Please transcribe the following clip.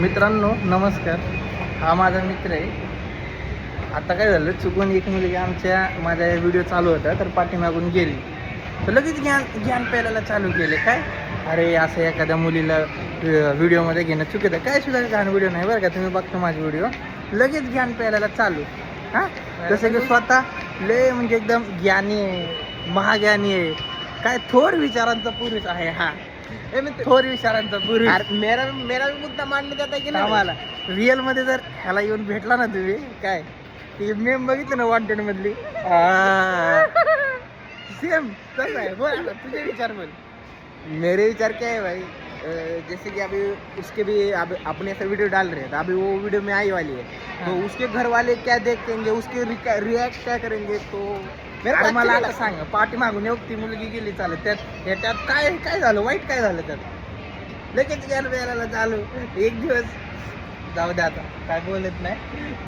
मित्रांनो नमस्कार. हा माझा मित्र आहे. आता काय झालं, चुकून एक मुलगी माझ्या व्हिडिओ चालू होता तर पाठीमागून गेली, तर लगेच ज्ञान ज्ञान प्यायला चालू केले. काय अरे असं एखाद्या मुलीला व्हिडिओमध्ये घेणं चुकीचं आहे. काय सुद्धा घाण व्हिडिओ नाही बरं का, तुम्ही बघतो माझे व्हिडिओ, लगेच ज्ञान प्यायला चालू. हां, जसं की स्वतः लय म्हणजे एकदम ज्ञानी आहे, महाज्ञानी आहे, काय थोर विचारांचा पुरुष आहे. हा थोर विचारांचा पुरुष. मेरा भी मुद्दा मांडण्यात येत आहे की नाही? आम्हाला रिअल मध्ये जर ह्याला येऊन भेटला ना तुम्ही, काय ती मेम बघितलं ना वॉन्टेड मधली, सेम तसं आहे. बोल आता, तुझे विचार बोल. मेरे विचार क्या है भाई, जैसे कि अभी उसके भी अब अपने ऐसे वीडियो डाल रहे हैं, तो अभी वो वीडियो में आई वाली है, तो हाँ। उसके घर वाले क्या देखेंगे, उसके रिएक्ट क्या करेंगे, तो मेरे को अरे मला अच्छा आता सांग, पाठीमागून एक ती मुलगी गेली चालत, त्यात काय काय झालं, वाईट काय झालं त्यात? लगेच ज्ञान प्यायला चालू. एक दिवस जाऊ दे, आता काय बोलत नाही.